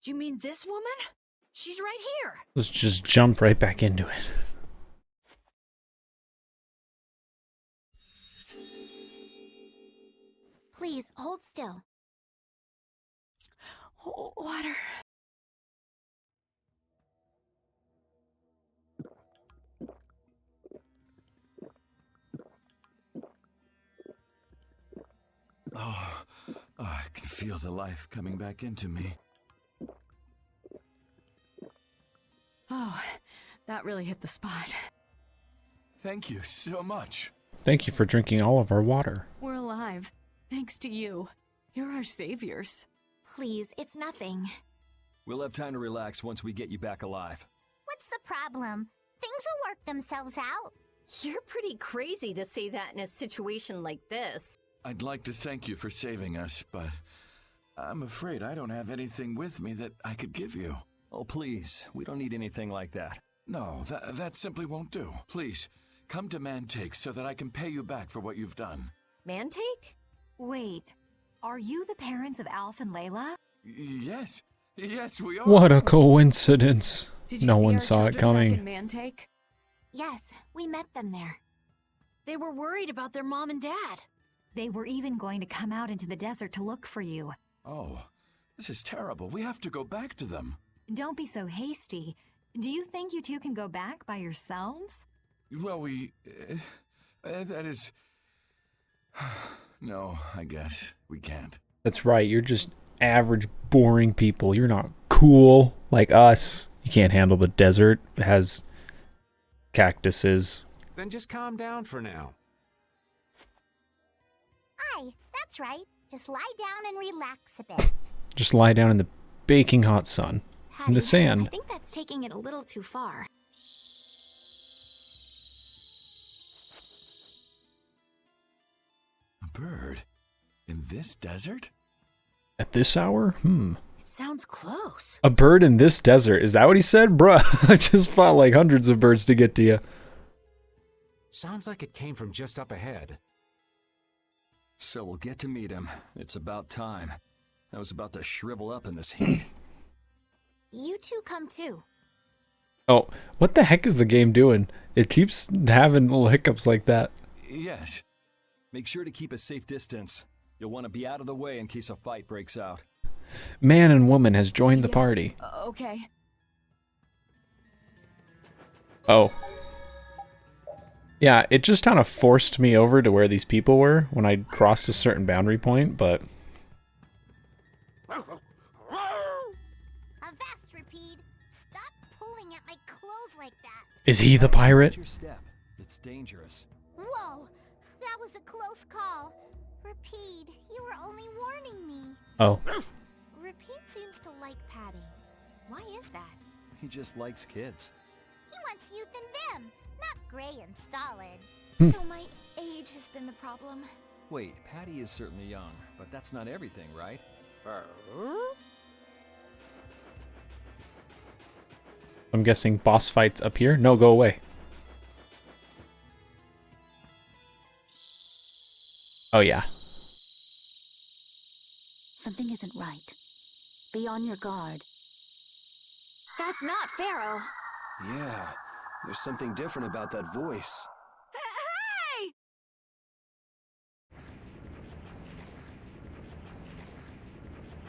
Do you mean this woman? She's right here. Let's just jump right back into it. Please, hold still. Oh, water. Oh, I can feel the life coming back into me. Oh, that really hit the spot. Thank you so much. Thank you for drinking all of our water. We're alive. Thanks to you. You're our saviors. Please, it's nothing. We'll have time to relax once we get you back alive. What's the problem? Things will work themselves out. You're pretty crazy to say that in a situation like this. I'd like to thank you for saving us, but I'm afraid I don't have anything with me that I could give you. Oh, please. We don't need anything like that. No, that simply won't do. Please, come to Mantake so that I can pay you back for what you've done. Mantake? Wait, are you the parents of Alf and Layla? Yes, we are. What a coincidence. Did you No see one our saw it children back coming. in Mantake? Yes, we met them there. They were worried about their mom and dad. They were even going to come out into the desert to look for you. Oh, this is terrible. We have to go back to them. Don't be so hasty. Do you think you two can go back by yourselves? Well, that is... No, I guess we can't. That's right, you're just average, boring people. You're not cool like us. You can't handle the desert. It has cactuses. Then just calm down for now. Aye, that's right. Just lie down and relax a bit. Just lie down in the baking hot sun. In the Hattie, sand. I think that's taking it a little too far. A bird? In this desert? At this hour? It sounds close. A bird in this desert. Is that what he said? Bruh, I just fought like hundreds of birds to get to you. Sounds like it came from just up ahead. So we'll get to meet him. It's about time. I was about to shrivel up in this heat. You two come too. Oh, what the heck is the game doing? It keeps having little hiccups like that. Yes. Make sure to keep a safe distance. You'll want to be out of the way in case a fight breaks out. Man and woman has joined the Yes. party. Okay. Oh. Yeah, it just kind of forced me over to where these people were when I crossed a certain boundary point, but... Avast, Rapide. Stop pulling at my clothes like that. Is he the Watch pirate? your step. It's dangerous. Whoa, that was a close call. Rapide, you were only warning me. Oh. Rapide seems to like Patty. Why is that? He just likes kids. He wants youth and vim, not gray and stolid. Hmm. So my age has been the problem. Wait, Patty is certainly young, but that's not everything, right? I'm guessing boss fights up here? No, go away. Oh, yeah. Something isn't right. Be on your guard. That's not Pharaoh. Yeah, there's something different about that voice. Hey!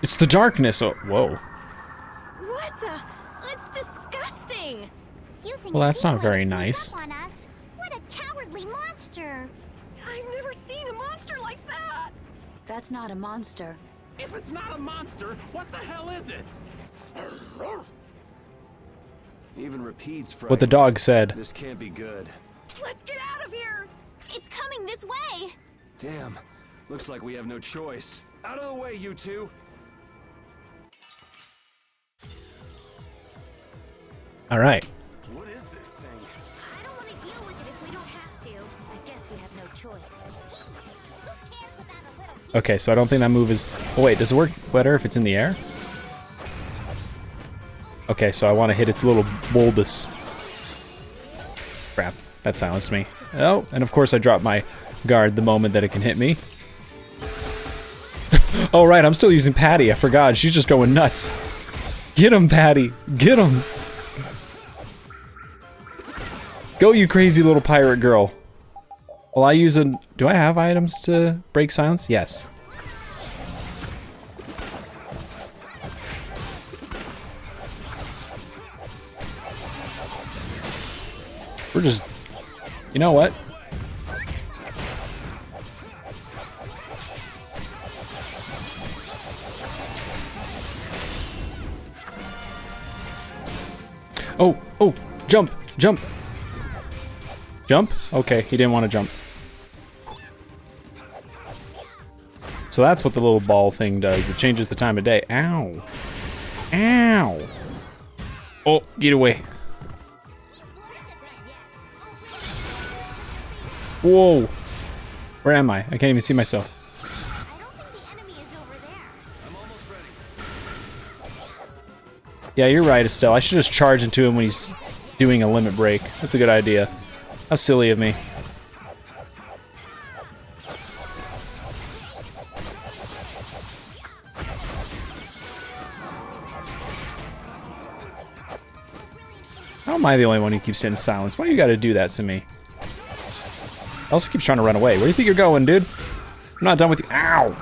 It's the darkness. Oh, whoa. What the? It's disgusting. Using Well, a that's not decoy to very sneak nice. up on us. What a cowardly monster! I've never seen a monster like that! That's not a monster. If it's not a monster, what the hell is it? Even Rapide's frightened. What the dog said. This can't be good. Let's get out of here! It's coming this way. Damn, looks like we have no choice. Out of the way, you two! All right. What is this thing? I don't want to deal with it if we don't have to. I guess we have no choice. Who cares about a little Okay, so I don't think that move is... Oh, wait, does it work better if it's in the air? Okay, so I want to hit its little bulbous... Crap, that silenced me. Oh, and of course I dropped my guard the moment that it can hit me. Oh, right, I'm still using Patty. I forgot. She's just going nuts. Get him, Patty. Get him. Go, you crazy little pirate girl. Well, I use a... Do I have items to break silence? Yes. We're just... You know what? Oh, oh, jump, jump. Jump? Okay, he didn't want to jump. So that's what the little ball thing does. It changes the time of day. Ow. Ow. Oh, get away. Whoa. Where am I? I can't even see myself. I don't think the enemy is over there. Yeah, you're right, Estelle. I should just charge into him when he's doing a limit break. That's a good idea. How silly of me. How am I the only one who keeps in silence? Why you gotta do that to me? I also keeps trying to run away. Where do you think you're going, dude? I'm not done with you. Ow!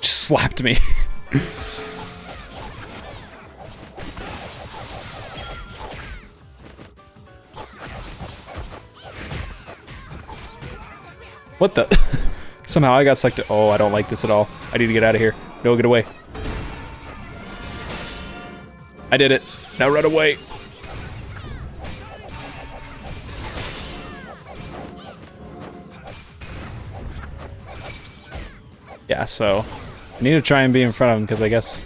Just slapped me. What the? Somehow I got sucked. Oh, I don't like this at all. I need to get out of here. No, get away. I did it. Now run away. Yeah, so I need to try and be in front of him because I guess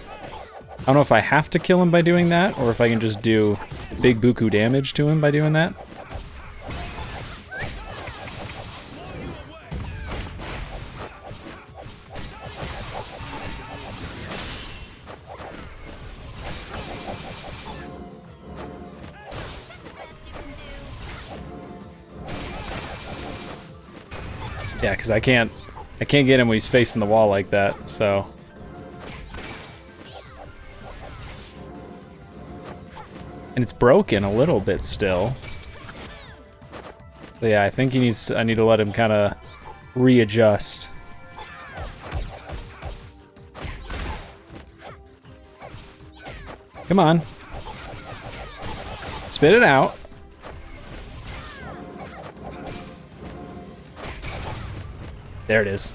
I don't know if I have to kill him by doing that or if I can just do big buku damage to him by doing that. Yeah, because I can't get him when he's facing the wall like that, so. And it's broken a little bit still. But yeah, I think he needs to, I need to let him kind of readjust. Come on. Spit it out. There it is.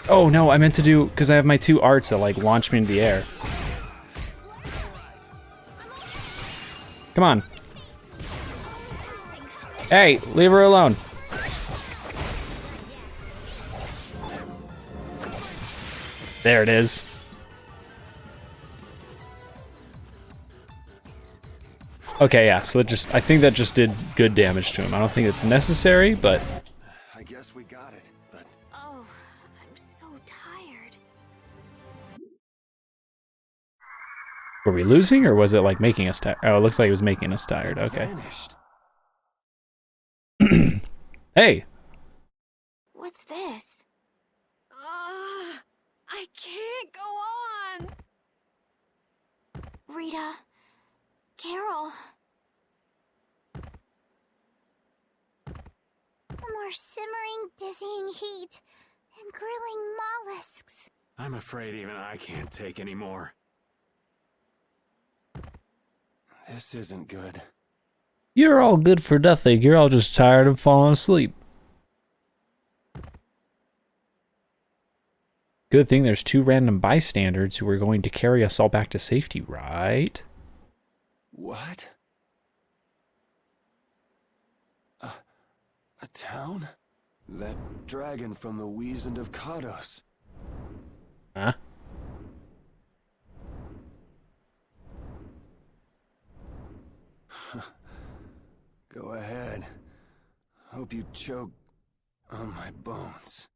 Oh no, I meant to do, because I have my two arts that like launch me into the air. Come on. Hey, leave her alone. There it is. Okay, yeah, so that just, I think that just did good damage to him. I don't think it's necessary, but... I guess we got it, but... Oh, I'm so tired. Were we losing, or was it like making us tired? Oh, it looks like it was making us tired, okay. Vanished. Hey! What's this? I can't go on. Rita, Carol. The more simmering, dizzying heat and grilling mollusks. I'm afraid even I can't take any more. This isn't good. You're all good for nothing. You're all just tired of falling asleep. Good thing there's two random bystanders who are going to carry us all back to safety, right? What? A town? That dragon from the Wizened of Kados. Huh? Go ahead. Hope you choke on my bones.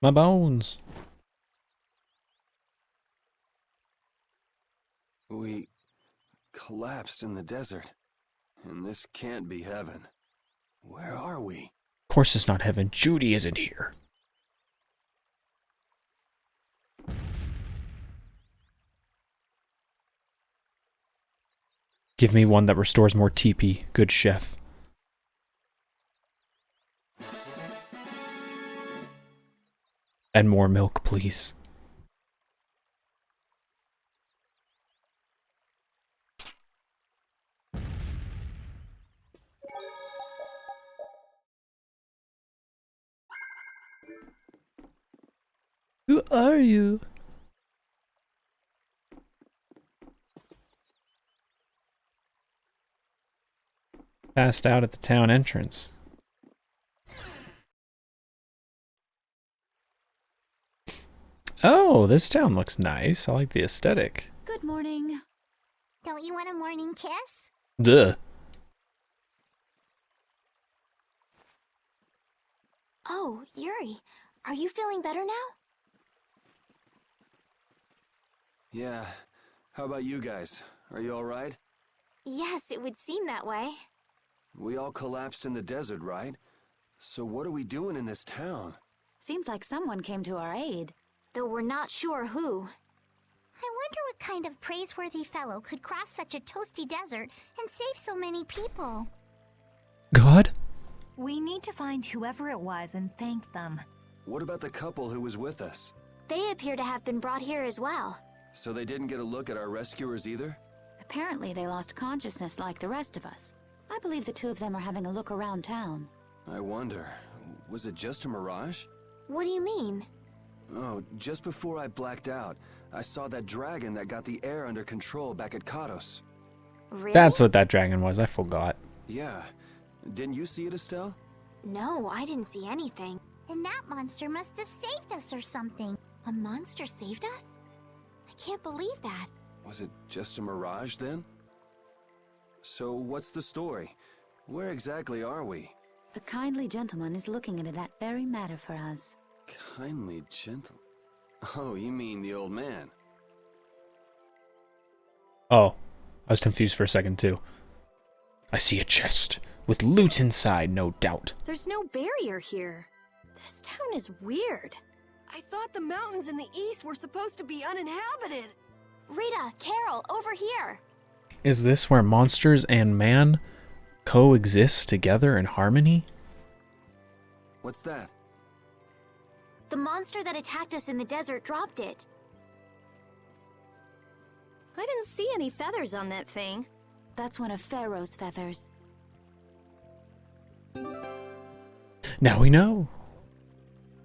My bones. We collapsed in the desert. And this can't be heaven. Where are we? Of course it's not heaven. Judy isn't here. Give me one that restores more TP. Good chef. And more milk, please. Who are you? Passed out at the town entrance. Oh, this town looks nice. I like the aesthetic. Good morning. Don't you want a morning kiss? Duh. Oh, Yuri, are you feeling better now? Yeah. How about you guys? Are you alright? Yes, it would seem that way. We all collapsed in the desert, right? So what are we doing in this town? Seems like someone came to our aid. Though we're not sure who. I wonder what kind of praiseworthy fellow could cross such a toasty desert and save so many people. God? We need to find whoever it was and thank them. What about the couple who was with us? They appear to have been brought here as well. So they didn't get a look at our rescuers either? Apparently they lost consciousness like the rest of us. I believe the two of them are having a look around town. I wonder, was it just a mirage? What do you mean? Oh, just before I blacked out, I saw that dragon that got the air under control back at Katos. Really? That's what that dragon was. I forgot. Yeah. Didn't you see it, Estelle? No, I didn't see anything. Then that monster must have saved us or something. A monster saved us? I can't believe that. Was it just a mirage then? So what's the story? Where exactly are we? A kindly gentleman is looking into that very matter for us. Kindly gentle... Oh, you mean the old man? Oh, I was confused for a second too. I see a chest with loot inside, no doubt. There's no barrier here. This town is weird. I thought the mountains in the east were supposed to be uninhabited. Rita, Carol, over here. Is this where monsters and man coexist together in harmony? What's that? The monster that attacked us in the desert dropped it. I didn't see any feathers on that thing. That's one of Pharaoh's feathers. Now we know.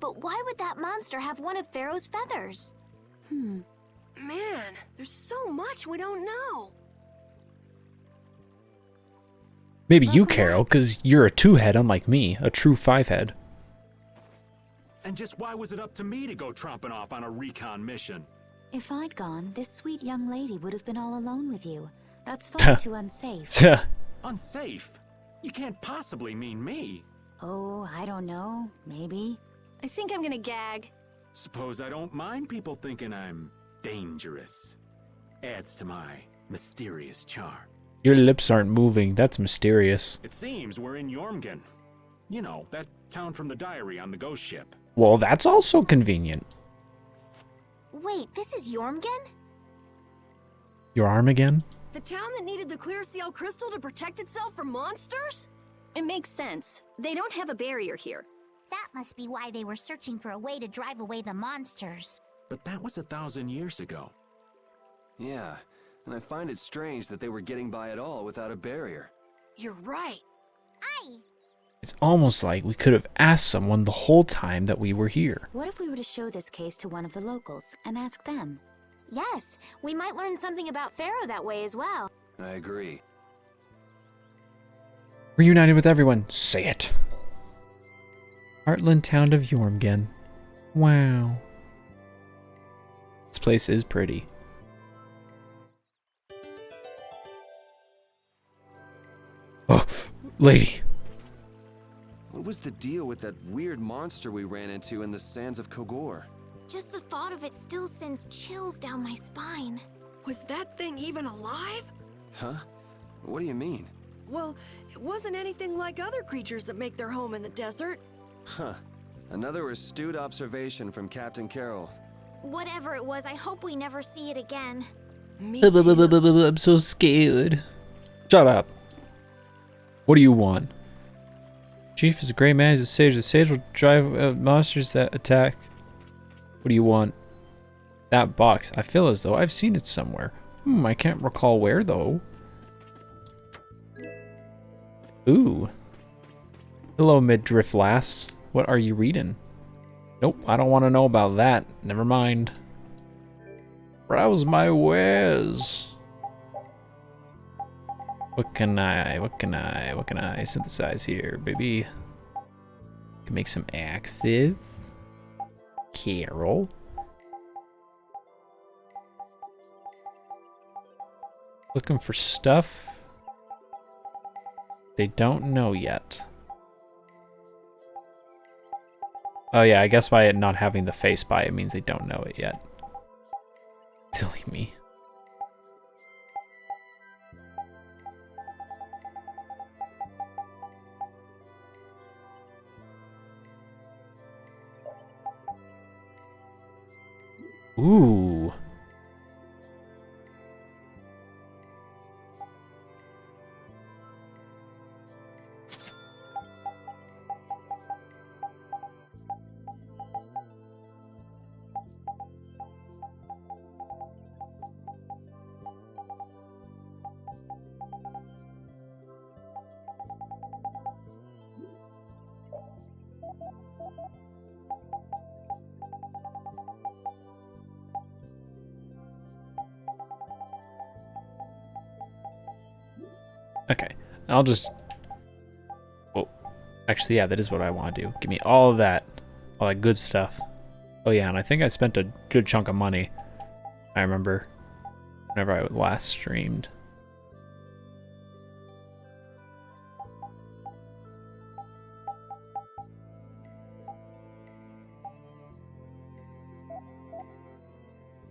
But why would that monster have one of Pharaoh's feathers? Man, there's so much we don't know. Maybe you, Carol, because you're a 2-head unlike me, a true 5-head. And just why was it up to me to go tromping off on a recon mission? If I'd gone, this sweet young lady would have been all alone with you. That's far too unsafe. Unsafe? You can't possibly mean me. Oh, I don't know. Maybe. I think I'm gonna gag. Suppose I don't mind people thinking I'm dangerous. Adds to my mysterious charm. Your lips aren't moving. That's mysterious. It seems we're in Jormungand. You know, that town from the diary on the ghost ship. Well, that's also convenient. Wait, this is Jormungand? Your arm again? The town that needed the clear seal crystal to protect itself from monsters? It makes sense. They don't have a barrier here. That must be why they were searching for a way to drive away the monsters. But that was 1,000 years ago. Yeah, and I find it strange that they were getting by at all without a barrier. You're right. It's almost like we could have asked someone the whole time that we were here. What if we were to show this case to one of the locals and ask them? Yes, we might learn something about Pharaoh that way as well. I agree. Reunited with everyone. Say it. Heartland town of Jormungand. Wow. This place is pretty. Oh, lady. What was the deal with that weird monster we ran into in the sands of Kogor? Just the thought of it still sends chills down my spine. Was that thing even alive? Huh? What do you mean? Well, it wasn't anything like other creatures that make their home in the desert. Huh. Another astute observation from Captain Carroll. Whatever it was, I hope we never see it again. Me too. I'm so scared. Shut up. What do you want? Chief is a great man. He's a sage. The sage will drive monsters that attack. What do you want? That box. I feel as though I've seen it somewhere. I can't recall where though. Ooh. Hello, midriff lass. What are you reading? Nope, I don't want to know about that. Never mind. Browse my wares. What can I synthesize here, baby? Can make some axes. Carol. Looking for stuff they don't know yet. Oh yeah, I guess by it not having the face by it means they don't know it yet. Silly me. Ooh. Okay, I'll just... Oh, actually, yeah, that is what I want to do. Give me all of that. All that good stuff. Oh yeah, and I think I spent a good chunk of money. I remember whenever I last streamed.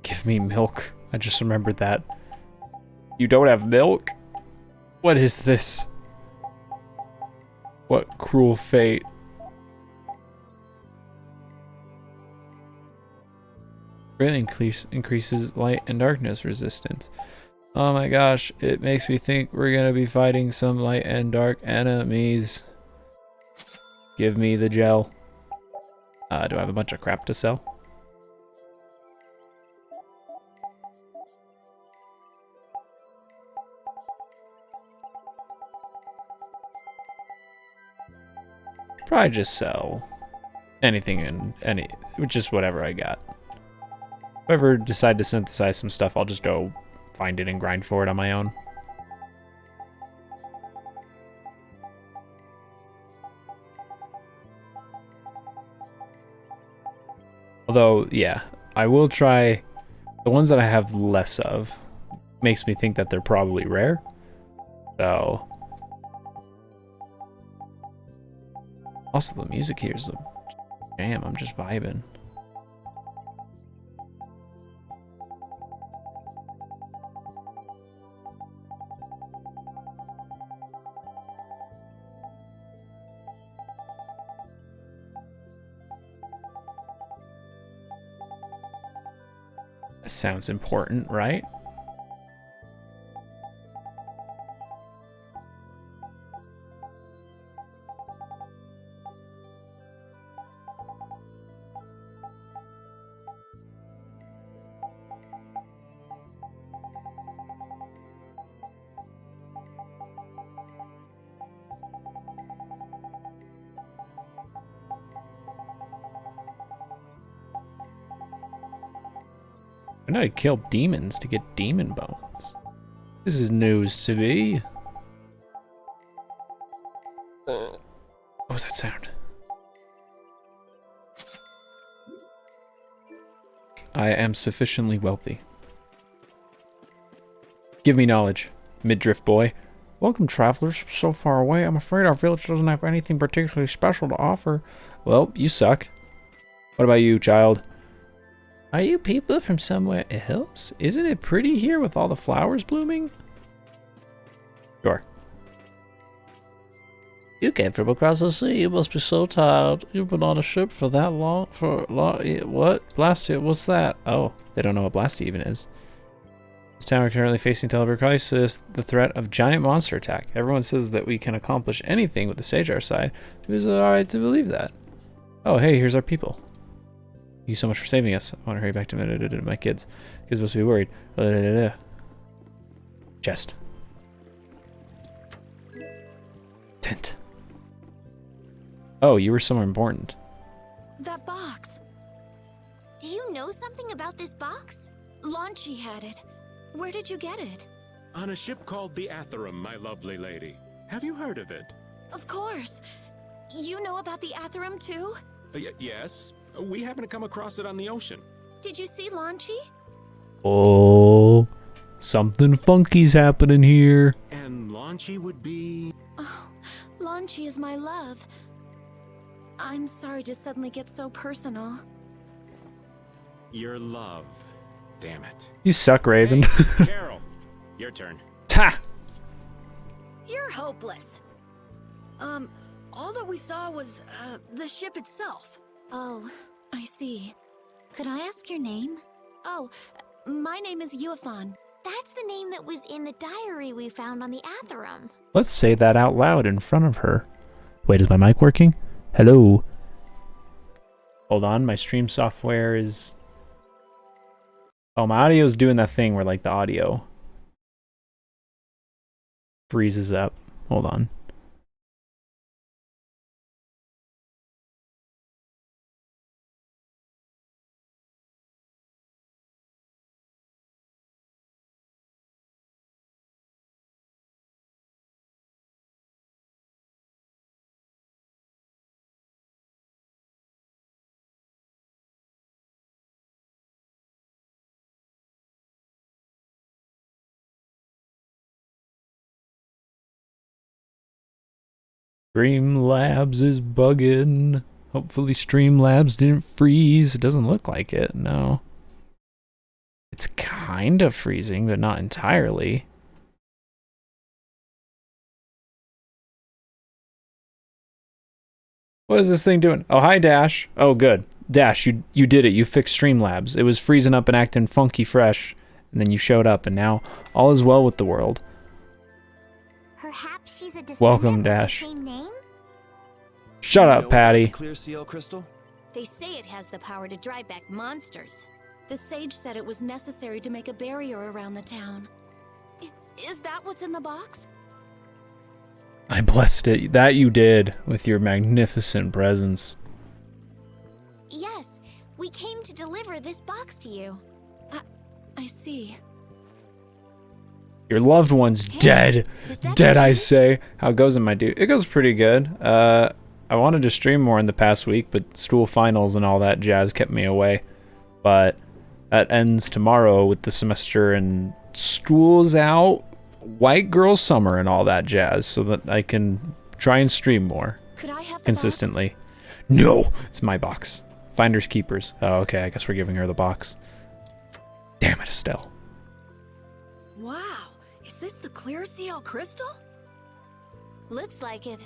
Give me milk. I just remembered that. You don't have milk? What is this? What cruel fate? Greatly increases light and darkness resistance. Oh my gosh, it makes me think we're gonna be fighting some light and dark enemies. Give me the gel. Do I have a bunch of crap to sell? Probably just sell anything and just whatever I got. If I ever decide to synthesize some stuff, I'll just go find it and grind for it on my own. Although, yeah, I will try the ones that I have less of. Makes me think that they're probably rare. So... Also, the music here is a jam. I'm just vibing. That sounds important, right? I know I kill demons to get demon bones. This is news to me. What was that sound? I am sufficiently wealthy. Give me knowledge, midriff boy. Welcome, travelers. So far away, I'm afraid our village doesn't have anything particularly special to offer. Well, you suck. What about you, child? Are you people from somewhere else? Isn't it pretty here with all the flowers blooming? Sure. You came from across the sea. You must be so tired. You've been on a ship for that long? What? Blastia? What's that? Oh, they don't know what Blastia even is. This town are currently facing a terrible crisis, the threat of giant monster attack. Everyone says that we can accomplish anything with the sage at our side. Who's alright to believe that? Oh, hey, here's our people. Thank you so much for saving us. I want to hurry back to my kids. Kids must be worried. Chest. Tent. Oh, you were somewhere important. That box. Do you know something about this box? Launchy had it. Where did you get it? On a ship called the Atherum, my lovely lady. Have you heard of it? Of course. You know about the Atherum too? Yes. We happen to come across it on the ocean. Did you see Launchy? Oh, something funky's happening here. And Launchy would be... Oh, Launchy is my love. I'm sorry to suddenly get so personal. Your love. Damn it. You suck, Raven. Hey, Carol, your turn. Ha! You're hopeless. All that we saw was, the ship itself. Oh, I see. Could I ask your name? Oh, my name is Yuafan. That's the name that was in the diary we found on the Atherum. Let's say that out loud in front of her. Wait, is my mic working? Hello? Hold on, my stream software is... Oh, my audio is doing that thing where, like, the audio freezes up. Hold on. Streamlabs is bugging. Hopefully Streamlabs didn't freeze. It doesn't look like it, no. It's kind of freezing, but not entirely. What is this thing doing? Oh, hi, Dash. Oh, good. Dash, you did it. You fixed Streamlabs. It was freezing up and acting funky fresh, and then you showed up, and now all is well with the world. Perhaps she's a descendant Welcome, with the Dash. same name? Shut You know up, about Patty. the Clear Seal crystal? They say it has the power to drive back monsters. The sage said it was necessary to make a barrier around the town. Is that what's in the box? I blessed it. That you did with your magnificent presence. Yes, we came to deliver this box to you. I see. Your loved one's dead. is that Dead, the I key? say. How goes it, my dude? It goes pretty good. I wanted to stream more in the past week, but school finals and all that jazz kept me away. But that ends tomorrow with the semester and school's out, white girl summer and all that jazz, so that I can try and stream more Could I have the consistently. No, it's my box. Finders keepers. Oh, okay. I guess we're giving her the box. Damn it, Estelle. box? Wow, is this the Clear Seal crystal? Looks like it.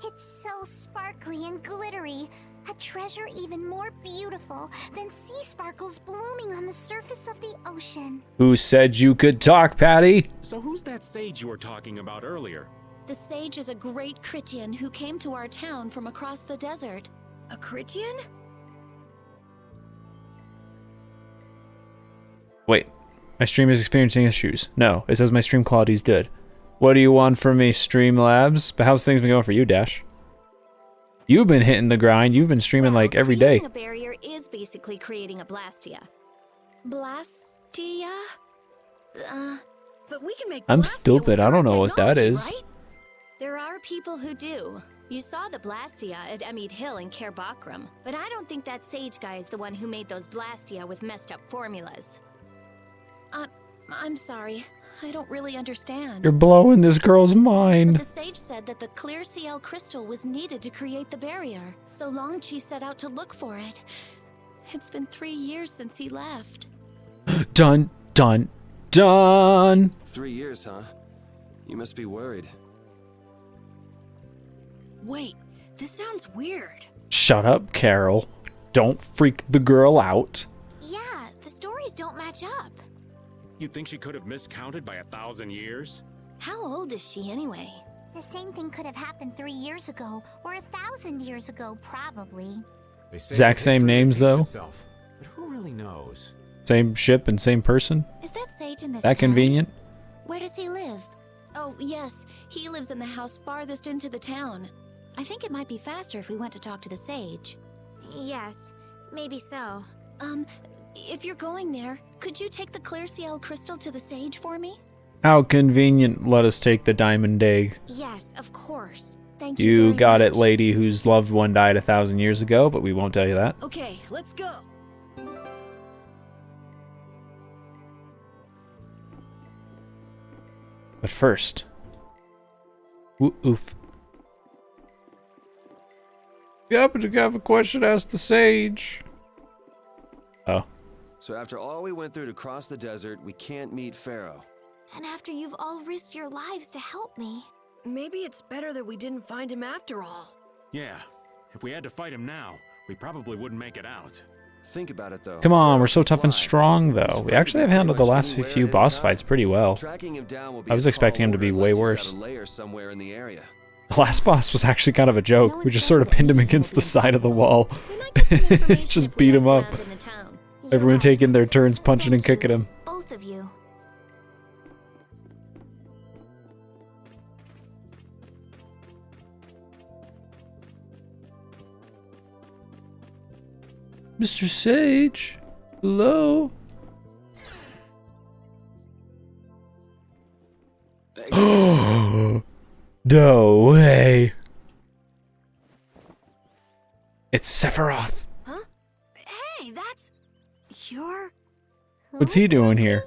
It's so sparkly and glittery. A treasure even more beautiful than sea sparkles blooming on the surface of the ocean. Who said you could talk, Patty? So who's that sage you were talking about earlier? The sage is a great Critian who came to our town from across the desert. A Critian? Wait, my stream is experiencing issues. No, it says my stream quality is good. What do you want from me, Streamlabs? But how's things been going for you, Dash? You've been hitting the grind. You've been streaming like every day. Creating a barrier is basically creating a Blastia. Blastia? But we can make I'm Blastia stupid. with I don't current know what that technology, is. right? There are people who do. You saw the Blastia at Emmead Hill in Cair Bakram, but I don't think that sage guy is the one who made those Blastia with messed up formulas. I'm sorry. I don't really understand. You're blowing this girl's But mind. the sage said that the Clear Seal crystal was needed to create the barrier, so Longchi set out to look for it. It's been 3 years since he left. Dun, dun, dun. 3 years, huh? You must be worried. Wait, this sounds weird. Shut up, Carol. Don't freak the girl out. Yeah, the stories don't match up. You think she could have miscounted by 1,000 years? How old is she anyway? The same thing could have happened 3 years ago, or 1,000 years ago, probably. They say Exact same history names, repeats though. itself, but who really knows? Same ship and same person? Is that Sage in this That town? convenient? Where does he live? Oh, yes. He lives in the house farthest into the town. I think it might be faster if we went to talk to the Sage. Yes, maybe so. If you're going there, could you take the Clear Ciel crystal to the Sage for me? How convenient. Let us take the diamond egg. Yes, of course. Thank you. You very got it, much. lady whose loved one died 1,000 years ago, but we won't tell you that. Okay, let's go. But first... Oof. If you happen to have a question, ask the Sage. Oh. So after all we went through to cross the desert, we can't meet Pharaoh. And after you've all risked your lives to help me. Maybe it's better that we didn't find him after all. Yeah, if we had to fight him now, we probably wouldn't make it out. Think about it though. Come on, we're so Pharaoh tough and can fly. strong, He's though. We free actually to have be handled the pretty much last anywhere few at boss any fights time. pretty well. Tracking him down will be I was a expecting tall him to be order way unless he's worse. got a lair somewhere in the area. The last boss was actually kind of a joke. No We one just said sort of that pinned him anything against will the be side of the impossible. wall. We might get some information Just if we beat him ask up. around in the town. You're Everyone right. taking their turns punching and Thank kicking you, him. Both of you. Mr. Sage? Hello? No way. It's Sephiroth. Huh? Hey, that's... You're... What's he doing here?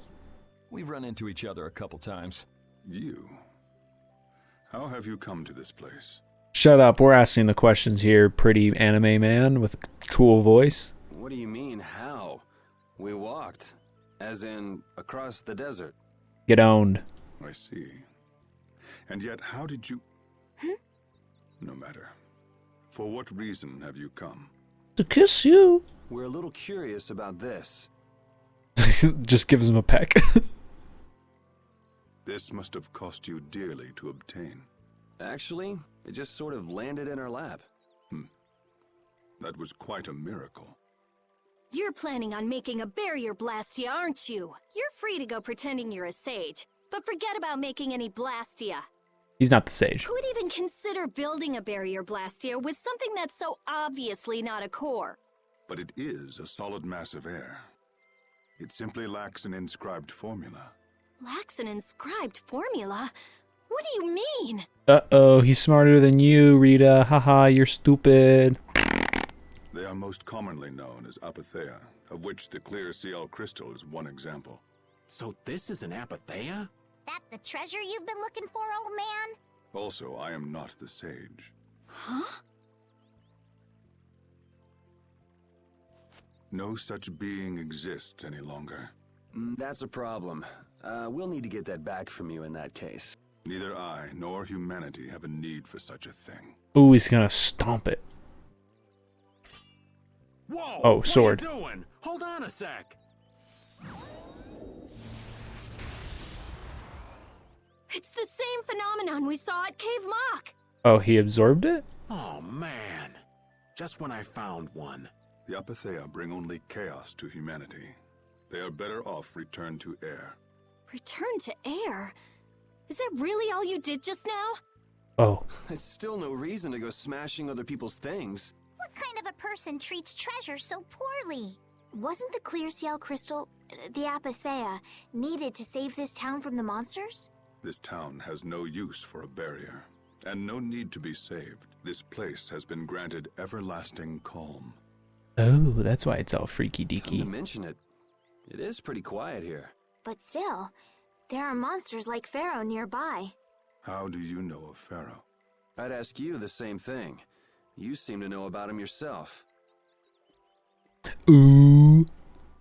We've run into each other a couple times. You? How have you come to this place? Shut up, we're asking the questions here, pretty anime man with a cool voice. What do you mean, how? We walked. As in, across the desert. Get owned. I see. And yet, how did you... No matter. For what reason have you come? To kiss you. We're a little curious about this. Just gives him a peck. This must have cost you dearly to obtain. Actually, it just sort of landed in our lap. That was quite a miracle. You're planning on making a barrier Blastia, aren't you? You're free to go pretending you're a sage, but forget about making any Blastia. He's not the Sage. Who would even consider building a barrier Blastia with something that's so obviously not a core? But it is a solid mass of air. It simply lacks an inscribed formula. Lacks an inscribed formula? What do you mean? Uh-oh, he's smarter than you, Rita. Haha, you're stupid. They are most commonly known as apatheia, of which the Clear Ciel crystal is one example. So this is an apatheia? That the treasure you've been looking for, old man? Also, I am not the sage. Huh? No such being exists any longer. That's a problem. We'll need to get that back from you in that case. Neither I nor humanity have a need for such a thing. Ooh, he's gonna stomp it. Whoa! Oh, sword. What are you doing? Hold on a sec. It's the same phenomenon we saw at Cave Mock. Oh, he absorbed it? Oh, man. Just when I found one. The apatheia bring only chaos to humanity. They are better off returned to air. Return to air? Is that really all you did just now? Oh. It's still no reason to go smashing other people's things. What kind of a person treats treasure so poorly? Wasn't the Clear Ciel crystal, the apatheia, needed to save this town from the monsters? This town has no use for a barrier, and no need to be saved. This place has been granted everlasting calm. Oh, that's why it's all freaky Come to deaky. mention it, it is pretty quiet here. But still, there are monsters like Pharaoh nearby. How do you know of Pharaoh? I'd ask you the same thing. You seem to know about him yourself. Ooh.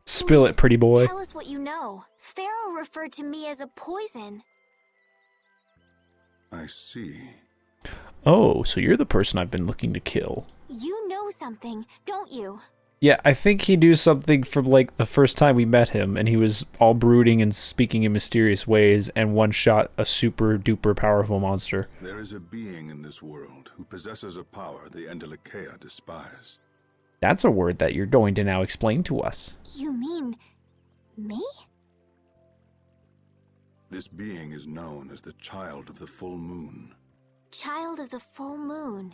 Spill it, pretty boy. Tell us what you know. Pharaoh referred to me as a poison. I see. Oh, so you're the person I've been looking to kill. You know something, don't you? Yeah, I think he knew something from, like, the first time we met him, and he was all brooding and speaking in mysterious ways, and one-shot a super-duper powerful monster. There is a being in this world who possesses a power the Endelakea despise. That's a word that you're going to now explain to us. You mean... me? This being is known as the Child of the Full Moon. Child of the Full Moon.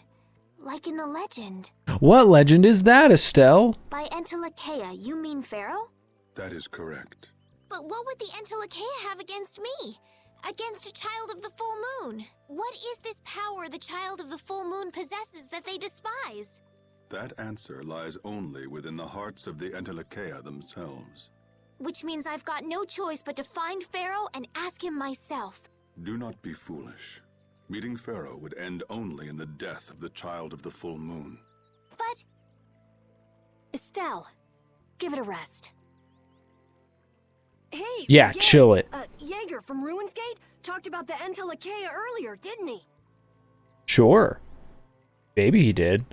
Like in the legend. What legend is that, Estelle? By Entelakea, you mean Pharaoh? That is correct. But what would the Entelakea have against me? Against a Child of the Full Moon? What is this power the Child of the Full Moon possesses that they despise? That answer lies only within the hearts of the Entelakea themselves. Which means I've got no choice but to find Pharaoh and ask him myself. Do not be foolish. Meeting Pharaoh would end only in the death of the Child of the Full Moon. But... Estelle, give it a rest. Hey, Yeah, Jaeger, chill it. Jaeger from Ruinsgate talked about the Entelakea earlier, didn't he? Sure. Maybe he did.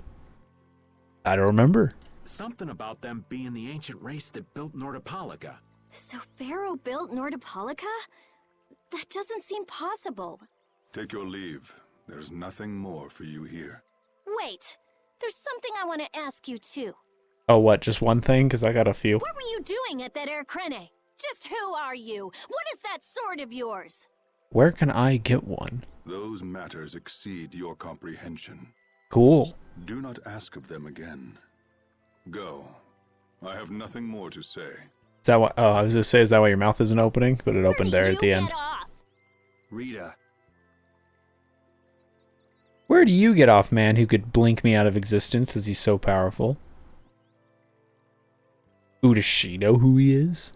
I don't remember. Something about them being the ancient race that built Nordopolica. So Pharaoh built Nordopolica? That doesn't seem possible. Take your leave. There's nothing more for you here. Wait, there's something I want to ask you too. Oh, what? Just one thing? Because I got a few. What were you doing at that Air Krene? Just who are you? What is that sword of yours? Where can I get one? Those matters exceed your comprehension. Cool. Do not ask of them again. Go. I have nothing more to say. Is that why? Oh, I was gonna say, is that why your mouth isn't opening? But it opened there at the end. Rita. Where do you get off, man, who could blink me out of existence because he's so powerful? Ooh, does she know who he is?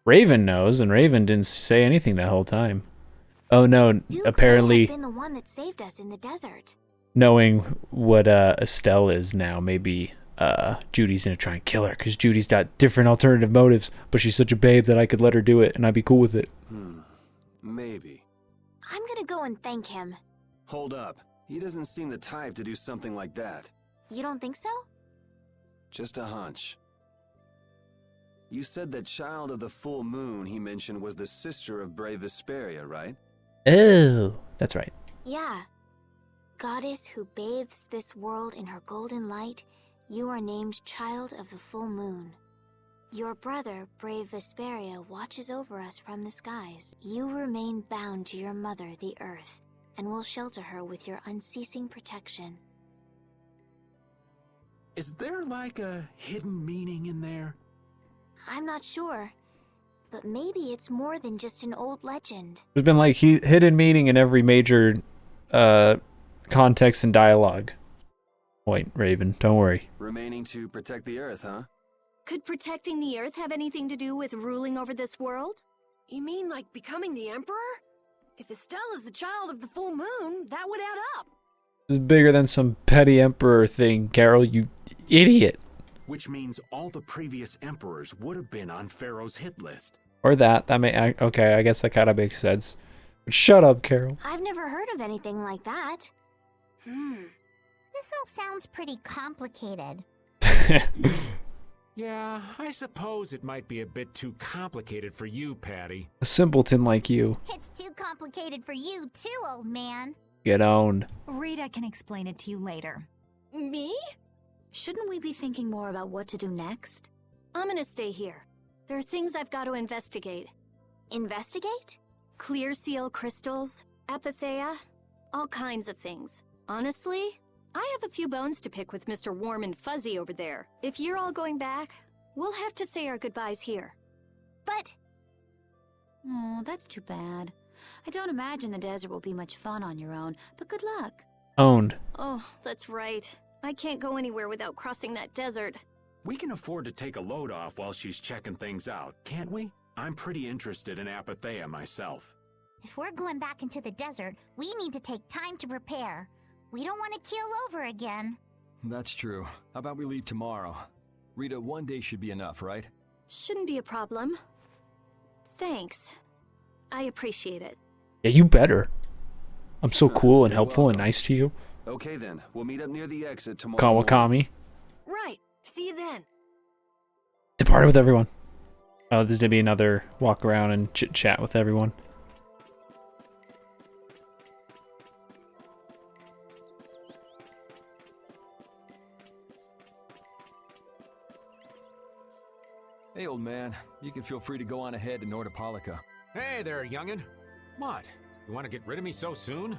Raven knows, and Raven didn't say anything the whole time. Oh no, Duke apparently may have been the one that saved us in the desert. knowing what Estelle is now, maybe Judy's gonna try and kill her because Judy's got different alternative motives, but she's such a babe that I could let her do it and I'd be cool with it. Maybe. I'm gonna go and thank him. Hold up. He doesn't seem the type to do something like that. You don't think so? Just a hunch. You said that Child of the Full Moon he mentioned was the sister of Brave Vesperia, right? Oh, that's right. Yeah. Goddess who bathes this world in her golden light, you are named Child of the Full Moon. Your brother, Brave Vesperia, watches over us from the skies. You remain bound to your mother, the Earth, and will shelter her with your unceasing protection. Is there like a hidden meaning in there? I'm not sure, but maybe it's more than just an old legend. There's been like hidden meaning in every major context and dialogue. Wait, Raven, don't worry. Remaining to protect the Earth, huh? Could protecting the Earth have anything to do with ruling over this world? You mean like becoming the Emperor? If Estelle is the Child of the Full Moon, that would add up. This is bigger than some petty emperor thing, Carol, you idiot. Which means all the previous emperors would have been on Pharaoh's hit list. Or that may, okay, I guess that kind of makes sense. But shut up, Carol. I've never heard of anything like that. This all sounds pretty complicated. Yeah, I suppose it might be a bit too complicated for you, Patty. A simpleton like you. It's too complicated for you too, old man. Get owned. Rita can explain it to you later. Me? Shouldn't we be thinking more about what to do next? I'm gonna stay here. There are things I've got to investigate. Investigate? Clear seal crystals, apatheia, all kinds of things. Honestly, I have a few bones to pick with Mr. Warm and Fuzzy over there. If you're all going back, we'll have to say our goodbyes here. But... Oh, that's too bad. I don't imagine the desert will be much fun on your own, but good luck. Owned. Oh, that's right. I can't go anywhere without crossing that desert. We can afford to take a load off while she's checking things out, can't we? I'm pretty interested in apatheia myself. If we're going back into the desert, we need to take time to prepare. We don't want to keel over again. That's true. How about we leave tomorrow? Rita, one day should be enough, right? Shouldn't be a problem. Thanks. I appreciate it. Yeah, you better. I'm so cool and helpful and nice to you. Okay then, we'll meet up near the exit tomorrow. Kawakami. Right. See you then. Departed with everyone. Oh, this is gonna be another walk around and chit chat with everyone. Hey, old man. You can feel free to go on ahead to Nordopolica. Hey there, youngin'. What? You want to get rid of me so soon?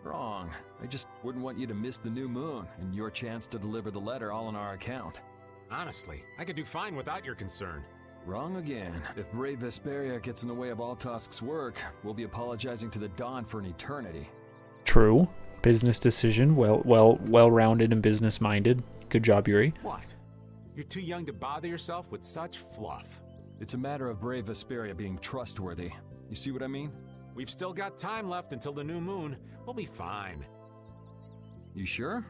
Wrong. I just wouldn't want you to miss the new moon and your chance to deliver the letter all on our account. Honestly, I could do fine without your concern. Wrong again. If Brave Vesperia gets in the way of Altosk's work, we'll be apologizing to the Dawn for an eternity. True. Business decision. Well-rounded and business-minded. Good job, Yuri. What? You're too young to bother yourself with such fluff. It's a matter of Brave Vesperia being trustworthy. You see what I mean? We've still got time left until the new moon. We'll be fine. You sure?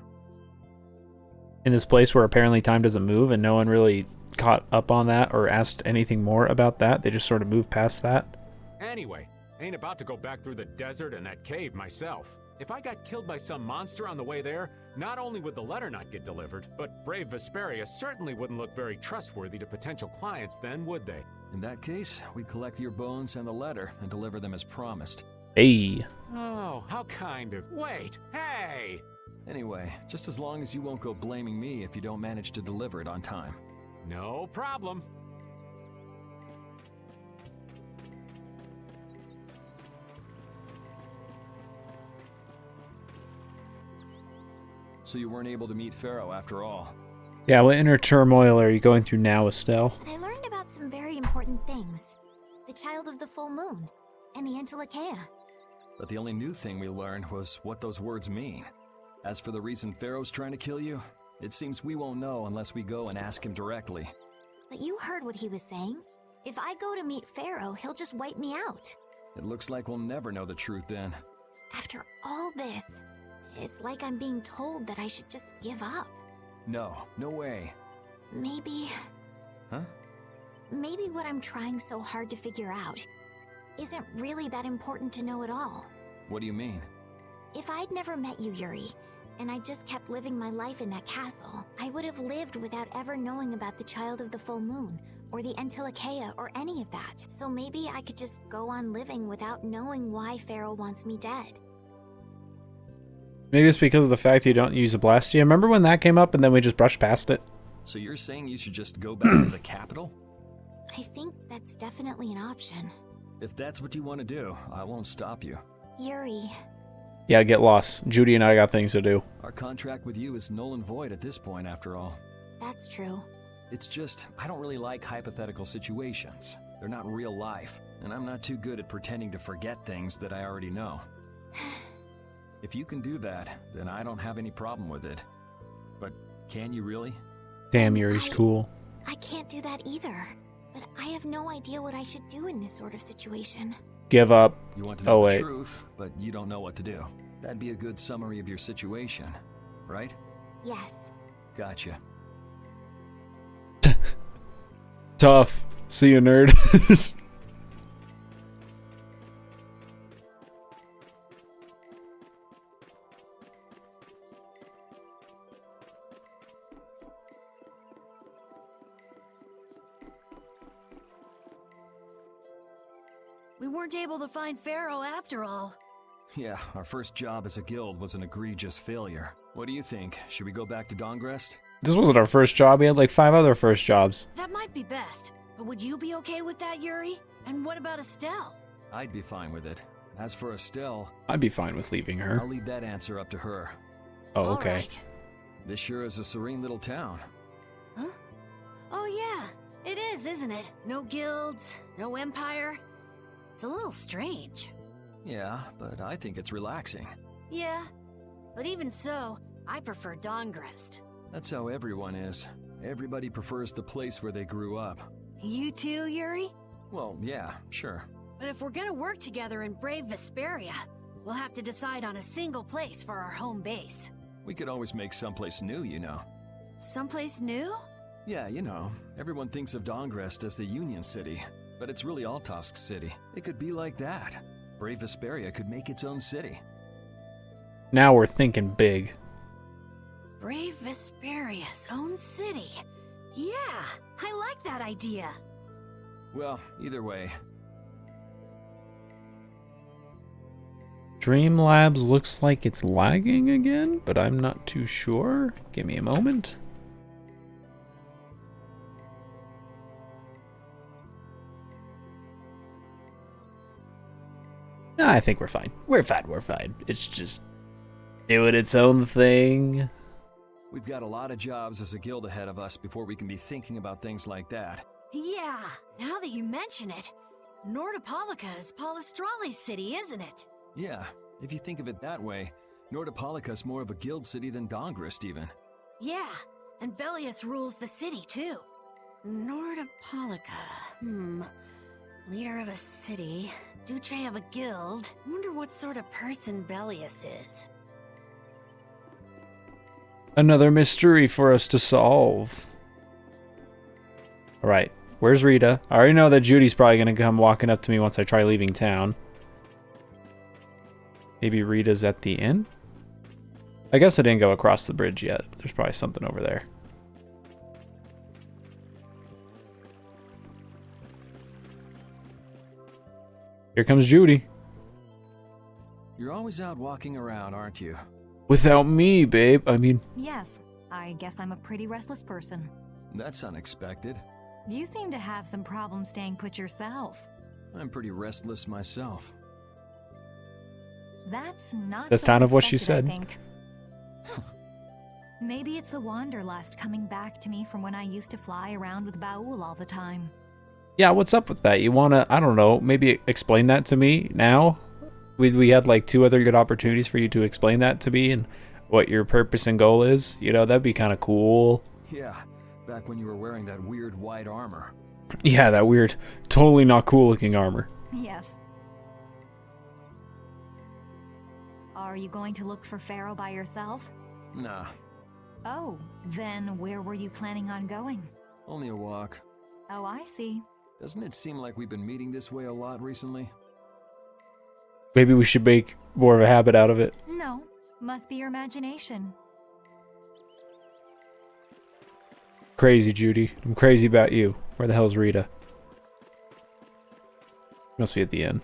In this place where apparently time doesn't move and no one really caught up on that or asked anything more about that, they just sort of moved past that. Anyway, I ain't about to go back through the desert and that cave myself. If I got killed by some monster on the way there, not only would the letter not get delivered, but Brave Vesperia certainly wouldn't look very trustworthy to potential clients then, would they? In that case, we'd collect your bones and the letter and deliver them as promised. Hey. Oh, how kind of... Wait, hey! Anyway, just as long as you won't go blaming me if you don't manage to deliver it on time. No problem. So you weren't able to meet Pharaoh after all. Yeah, what inner turmoil are you going through now, Estelle? But I learned about some very important things. The child of the full moon, and the Antilocheia. But the only new thing we learned was what those words mean. As for the reason Pharaoh's trying to kill you, it seems we won't know unless we go and ask him directly. But you heard what he was saying. If I go to meet Pharaoh, he'll just wipe me out. It looks like we'll never know the truth then. After all this, it's like I'm being told that I should just give up. No, no way. Maybe... Huh? Maybe what I'm trying so hard to figure out isn't really that important to know at all. What do you mean? If I'd never met you, Yuri, and I just kept living my life in that castle, I would have lived without ever knowing about the Child of the Full Moon, or the Antilocheia, or any of that. So maybe I could just go on living without knowing why Pharaoh wants me dead. Maybe it's because of the fact you don't use a Blastia. Remember when that came up and then we just brushed past it? So you're saying you should just go back to the capital? I think that's definitely an option. If that's what you want to do, I won't stop you. Yuri... Yeah, get lost. Judy and I got things to do. Our contract with you is null and void at this point, after all. That's true. It's just, I don't really like hypothetical situations. They're not real life, and I'm not too good at pretending to forget things that I already know. If you can do that, then I don't have any problem with it. But can you really? Damn, Yuri's cool. I can't do that either. But I have no idea what I should do in this sort of situation. Give up. You want to know the truth, but you don't know what to do. That'd be a good summary of your situation, right? Yes. Gotcha. Tough. See you, nerd. We weren't able to find Pharaoh after all. Yeah, our first job as a guild was an egregious failure. What do you think? Should we go back to Dawngrest? This wasn't our first job. We had like 5 other first jobs. That might be best. But would you be okay with that, Yuri? And what about Estelle? I'd be fine with it. As for Estelle... I'd be fine with leaving her. I'll leave that answer up to her. Oh, okay. All right. This sure is a serene little town. Huh? Oh yeah, it is, isn't it? No guilds, no empire. It's a little strange. Yeah, but I think it's relaxing. Yeah, but even so, I prefer Dawngrest. That's how everyone is. Everybody prefers the place where they grew up. You too, Yuri? Well, yeah, sure. But if we're gonna work together in Brave Vesperia, we'll have to decide on a single place for our home base. We could always make someplace new, you know. Someplace new? Yeah, you know. Everyone thinks of Dawngrest as the Union City, but it's really Altosk City. It could be like that. Brave Vesperia could make its own city. Now we're thinking big. Brave Vesperia's own city. Yeah, I like that idea. Well, either way, Dreamlabs looks like it's lagging again, but I'm not too sure. Give me a moment. I think we're fine. We're fine. It's just doing its own thing. we've got a lot of jobs as a guild ahead of us before we can be thinking about things like that. Yeah, now that you mention it, Nordopolica is Polistrali's city, isn't it? Yeah, if you think of it that way, Nordopolica's more of a guild city than Dahngrest even. Yeah, and Bellius rules the city too. Nordopolica, leader of a city, Duce of a guild. Wonder what sort of person Bellius is. Another mystery for us to solve. Alright, where's Rita? I already know that Judy's probably going to come walking up to me once I try leaving town. Maybe Rita's at the inn? I guess I didn't go across the bridge yet. There's probably something over there. Here comes Judy. You're always out walking around, aren't you? Without me, babe. I mean... Yes, I guess I'm a pretty restless person. That's unexpected. You seem to have some problems staying put yourself. I'm pretty restless myself. That's not That's so kind of what she unexpected, said. I think. Maybe it's the wanderlust coming back to me from when I used to fly around with Baul all the time. Yeah, what's up with that? You wanna, I don't know, maybe explain that to me now? We had like 2 other good opportunities for you to explain that to me and what your purpose and goal is. You know, that'd be kind of cool. Yeah, back when you were wearing that weird white armor. Yeah, that weird, totally not cool looking armor. Yes. Are you going to look for Pharaoh by yourself? Nah, Oh, then where were you planning on going? only a walk. Oh, I see. Doesn't it seem like we've been meeting this way a lot recently? Maybe we should make more of a habit out of it. No, must be your imagination. Crazy, Judy. I'm crazy about you. Where the hell's Rita? Must be at the inn.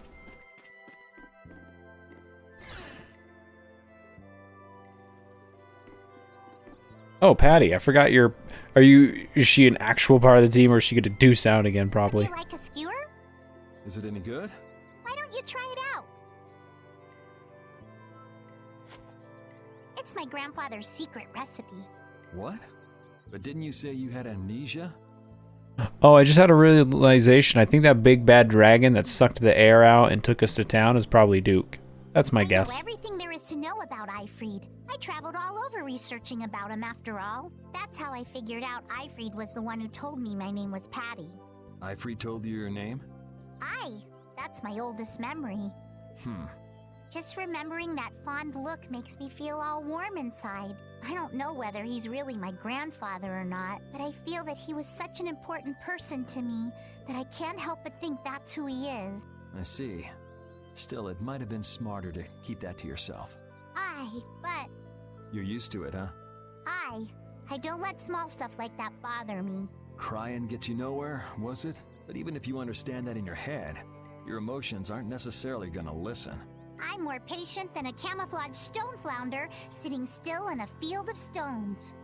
Oh, Patty, I forgot you're... Is she an actual part of the team or is she gonna do sound again, probably? Would you like a skewer? Is it any good? Why don't you try it out? It's my grandfather's secret recipe. What? But didn't you say you had amnesia? Oh, I just had a realization. I think that big bad dragon that sucked the air out and took us to town is probably Duke. That's my I guess. know everything there is to know about Aifread. I traveled all over researching about him after all. That's how I figured out Aifread was the one who told me my name was Patty. Aifread told you your name? That's my oldest memory. Just remembering that fond look makes me feel all warm inside. I don't know whether he's really my grandfather or not, but I feel that he was such an important person to me that I can't help but think that's who he is. I see. Still, it might have been smarter to keep that to yourself. But You're used to it, huh? I don't let small stuff like that bother me. Crying gets you nowhere, was it? But even if you understand that in your head, your emotions aren't necessarily gonna listen. I'm more patient than a camouflaged stone flounder sitting still in a field of stones.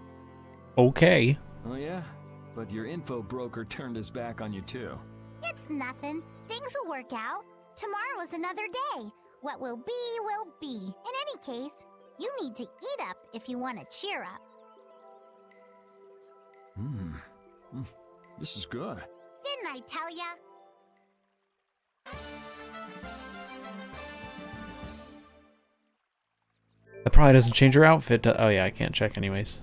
Okay. Oh yeah? But your info broker turned his back on you too. It's nothing. Things will work out. Tomorrow's another day. What will be, will be. In any case, you need to eat up if you want to cheer up. This is good. Didn't I tell ya? That probably doesn't change her outfit. Oh yeah, I can't check anyways.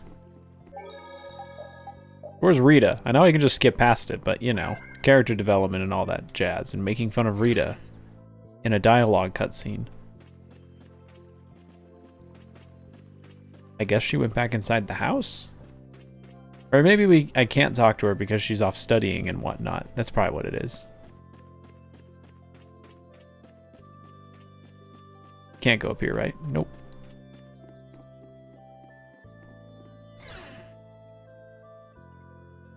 Where's Rita? I know I can just skip past it, but you know, character development and all that jazz, and making fun of Rita in a dialogue cutscene. I guess she went back inside the house? Or maybe I can't talk to her because she's off studying and whatnot. That's probably what it is. Can't go up here, right? Nope.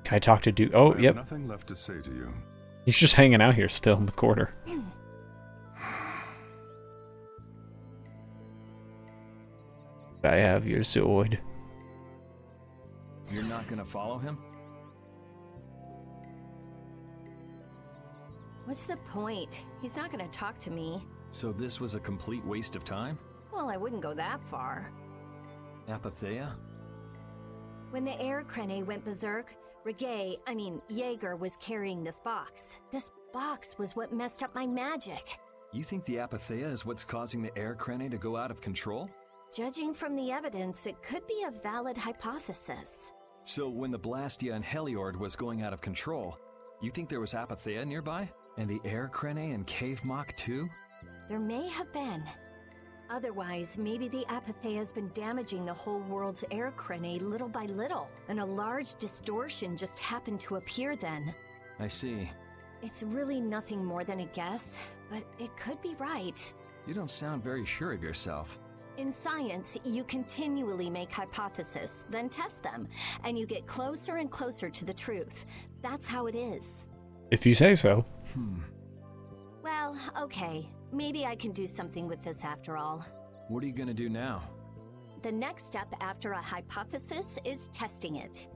Can I talk to Duke? Oh, I yep. have nothing left to say to you. He's just hanging out here still in the corner. I have your sword. You're not gonna follow him? What's the point? He's not gonna talk to me. So this was a complete waste of time? Well, I wouldn't go that far. Apatheia? When the air crane went berserk, Jaeger was carrying this box. This box was what messed up my magic. You think the Apatheia is what's causing the air crane to go out of control? Judging from the evidence, it could be a valid hypothesis. So when the Blastia and Heliord was going out of control, you think there was Apatheia nearby? And the air crane and Cave Mock too? There may have been. Otherwise, maybe the Apatheia's been damaging the whole world's air crane little by little, and a large distortion just happened to appear then. I see. It's really nothing more than a guess, but it could be right. You don't sound very sure of yourself. In science, you continually make hypotheses, then test them, and you get closer and closer to the truth. That's how it is. If you say so. Well, okay. Maybe I can do something with this after all. What are you gonna do now? The next step after a hypothesis is testing it.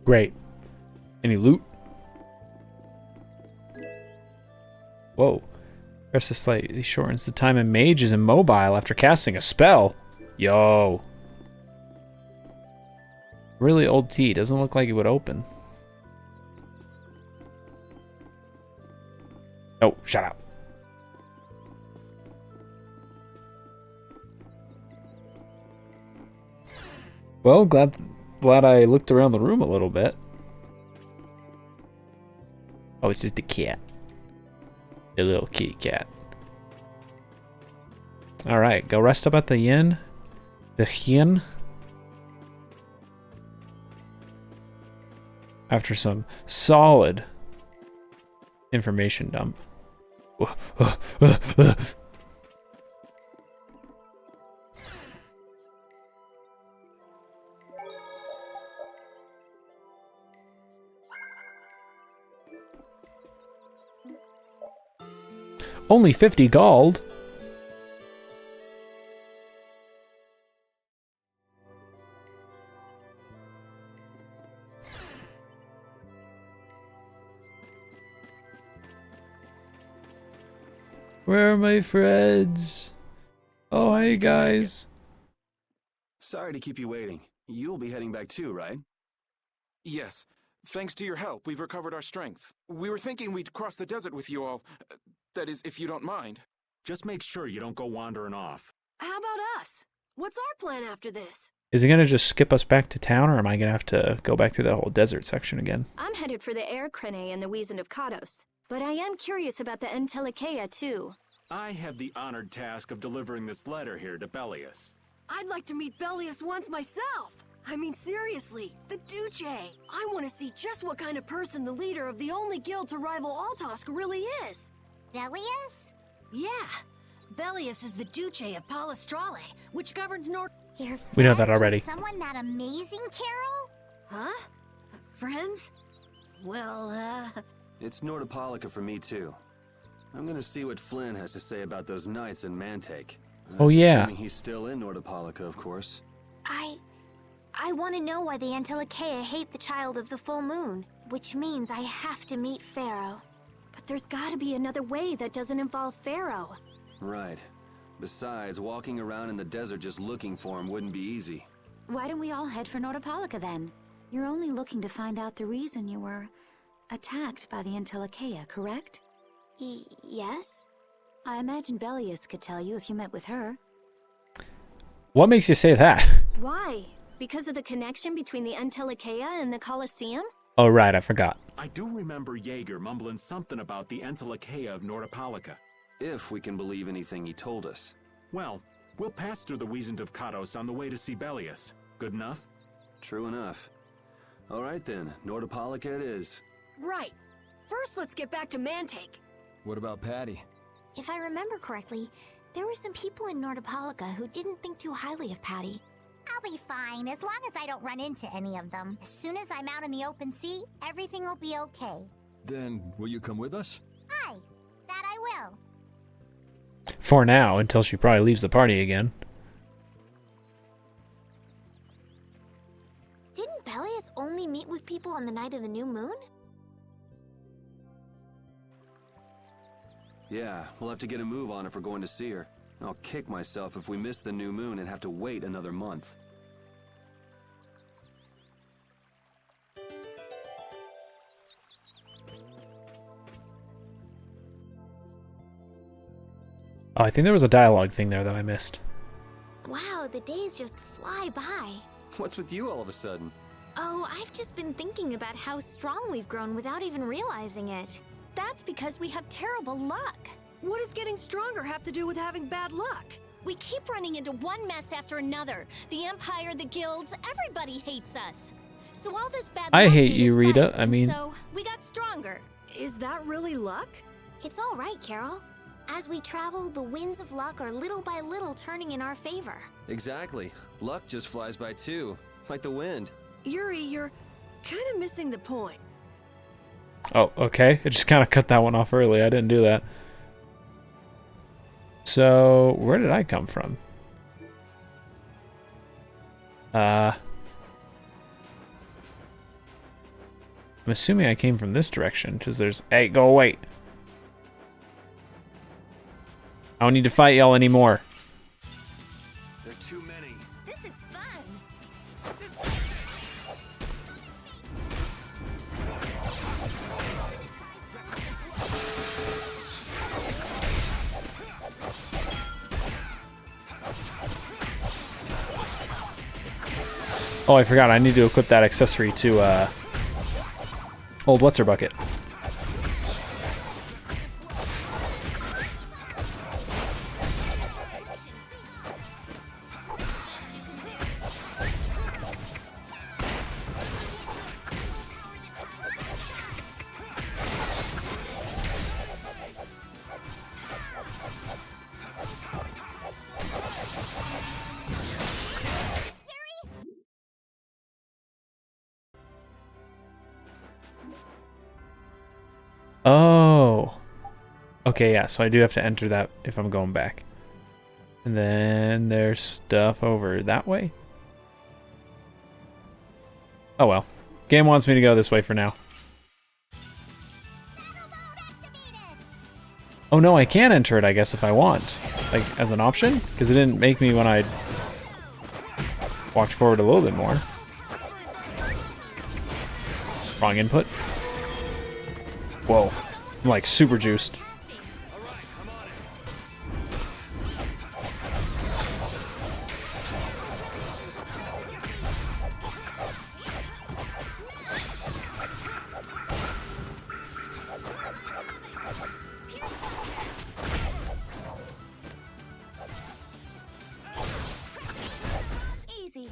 Great. Any loot? Whoa. Press this slightly shortens the time a mage is immobile after casting a spell. Yo. Really old key. Doesn't look like it would open. Oh, shut up. Well, glad I looked around the room a little bit. Oh, it's just the cat. The little kitty cat. Alright, go rest up at the inn. The inn. After some solid information dump. Only 50 gold. Where are my friends? Oh, hey guys. Sorry to keep you waiting. You'll be heading back too, right? Yes. Thanks to your help, we've recovered our strength. We were thinking we'd cross the desert with you all. That is, if you don't mind. Just make sure you don't go wandering off. How about us? What's our plan after this? Is it gonna just skip us back to town, or am I gonna have to go back through that whole desert section again? I'm headed for the air crane and the Wizened of Kados. But I am curious about the Entelikeia, too. I have the honored task of delivering this letter here to Bellius. I'd like to meet Bellius once myself. I mean, seriously, the Duce. I want to see just what kind of person the leader of the only guild to rival Altosk really is. Bellius? Yeah. Bellius is the Duce of Palestrale, which governs North... We know that already. Someone that amazing, Carol? Huh? Friends? Well, It's Nordopolica for me, too. I'm gonna see what Flynn has to say about those knights in Mantake. Oh, yeah. Assuming he's still in Nordopolica, of course. I want to know why the Entelikeia hate the Child of the Full Moon, which means I have to meet Pharaoh. But there's gotta be another way that doesn't involve Pharaoh. Right. Besides, walking around in the desert just looking for him wouldn't be easy. Why don't we all head for Nordopolica then? You're only looking to find out the reason you were attacked by the Entelikeia, correct? Yes? I imagine Bellius could tell you if you met with her. What makes you say that? Why? Because of the connection between the Entelikeia and the Colosseum? Oh, right, I forgot. I do remember Jaeger mumbling something about the Entelikeia of Nordopolica. If we can believe anything he told us. Well, we'll pass through the Wizened of Kados on the way to see Bellius. Good enough? True enough. All right then, Nordopolica it is. right. First, let's get back to Mantake. What about Patty? If I remember correctly, there were some people in Nordopolica who didn't think too highly of Patty. I'll be fine, as long as I don't run into any of them. As soon as I'm out in the open sea, everything will be okay. Then, will you come with us? Aye, that I will. For now, until she probably leaves the party again. Didn't Belias only meet with people on the night of the new moon? Yeah, we'll have to get a move on if we're going to see her. I'll kick myself if we miss the new moon and have to wait another month. Oh, I think there was a dialogue thing there that I missed. Wow, the days just fly by. What's with you all of a sudden? Oh, I've just been thinking about how strong we've grown without even realizing it. That's because we have terrible luck. What does getting stronger have to do with having bad luck? We keep running into one mess after another. The Empire, the guilds, everybody hates us. So all this bad I luck hate made you, us Rita. fight, I and mean... So we got stronger. Is that really luck? It's all right, Carol. As we travel, the winds of luck are little by little turning in our favor. Exactly. Luck just flies by too, like the wind. Yuri, you're kind of missing the point. Oh, okay. It just kind of cut that one off early. I didn't do that. So, where did I come from? I'm assuming I came from this direction, because there's... Hey, go away! I don't need to fight y'all anymore. There are too many. This is fun! Oh, I forgot. I need to equip that accessory to, old What's-Her-Bucket. Oh. Okay, yeah, so I do have to enter that if I'm going back. And then there's stuff over that way. Oh well. Game wants me to go this way for now. Oh no, I can enter it, I guess, if I want. Like, as an option? Because it didn't make me when I walked forward a little bit more. Wrong input. Whoa. I'm like super juiced. Easy.